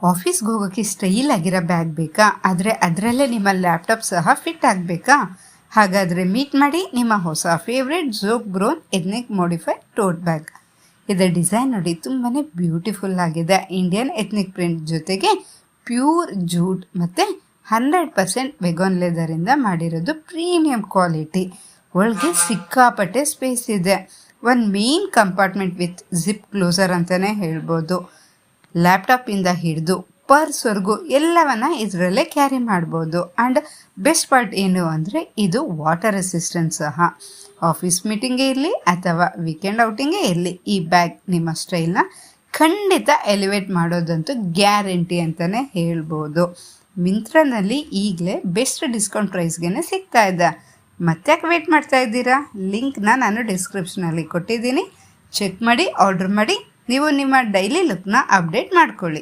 ಆಫೀಸ್ಗೆ ಹೋಗೋಕ್ಕೆ ಸ್ಟೈಲ್ ಆಗಿರೋ ಬ್ಯಾಗ್ ಬೇಕಾ? ಆದರೆ ಅದರಲ್ಲೇ ನಿಮ್ಮ ಲ್ಯಾಪ್ಟಾಪ್ ಸಹ ಫಿಟ್ ಆಗಬೇಕಾ? ಹಾಗಾದರೆ ಮೀಟ್ ಮಾಡಿ ನಿಮ್ಮ ಹೊಸ ಫೇವ್ರೆಟ್ ಝೋಕ್ ಬ್ರೋನ್ ಎಥ್ನಿಕ್ ಮಾಡಿಫೈಡ್ ಟೋಟ್ ಬ್ಯಾಗ್. ಇದರ ಡಿಸೈನ್ ನೋಡಿ ತುಂಬಾ ಬ್ಯೂಟಿಫುಲ್ ಆಗಿದೆ. ಇಂಡಿಯನ್ ಎಥ್ನಿಕ್ ಪ್ರಿಂಟ್ ಜೊತೆಗೆ ಪ್ಯೂರ್ ಜೂಟ್ ಮತ್ತು 100% ವೆಗಾನ್ ಲೆದರಿಂದ ಮಾಡಿರೋದು ಪ್ರೀಮಿಯಂ ಕ್ವಾಲಿಟಿ. ಒಳಗೆ ಸಿಕ್ಕಾಪಟ್ಟೆ ಸ್ಪೇಸ್ ಇದೆ. ಒಂದು main compartment with zip closure ಅಂತಲೇ ಹೇಳ್ಬೋದು. ಲ್ಯಾಪ್ಟಾಪಿಂದ ಹಿಡಿದು ಪರ್ಸ್ವರೆಗೂ ಎಲ್ಲವನ್ನ ಇದರಲ್ಲೇ ಕ್ಯಾರಿ ಮಾಡ್ಬೋದು. ಆ್ಯಂಡ್ ಬೆಸ್ಟ್ ಪಾರ್ಟ್ ಏನು ಅಂದರೆ ಇದು ವಾಟರ್ ರೆಸಿಸ್ಟೆಂಟ್ ಸಹ. ಆಫೀಸ್ ಮೀಟಿಂಗೇ ಇರಲಿ ಅಥವಾ ವೀಕೆಂಡ್ ಔಟಿಂಗೇ ಇರಲಿ, ಈ ಬ್ಯಾಗ್ ನಿಮ್ಮ ಸ್ಟೈಲ್ನ ಖಂಡಿತ ಎಲಿವೇಟ್ ಮಾಡೋದಂತೂ ಗ್ಯಾರಂಟಿ ಅಂತಲೇ ಹೇಳ್ಬೋದು. ಮಿಂತ್ರಾನಲ್ಲಿ ಈಗಲೇ ಬೆಸ್ಟ್ ಡಿಸ್ಕೌಂಟ್ ಪ್ರೈಸ್ಗೆ ಸಿಗ್ತಾ ಇದೆ. ಮತ್ತ್ಯಾಕೆ ವೇಟ್ ಮಾಡ್ತಾ ಇದ್ದೀರಾ? ಲಿಂಕ್ನ ನಾನು ಡಿಸ್ಕ್ರಿಪ್ಷನಲ್ಲಿ ಕೊಟ್ಟಿದ್ದೀನಿ. ಚೆಕ್ ಮಾಡಿ, ಆರ್ಡರ್ ಮಾಡಿ. ನೀವು ನಿಮ್ಮ ಡೈಲಿ ಲುಕ್ನ ಅಪ್ಡೇಟ್ ಮಾಡ್ಕೊಳ್ಳಿ.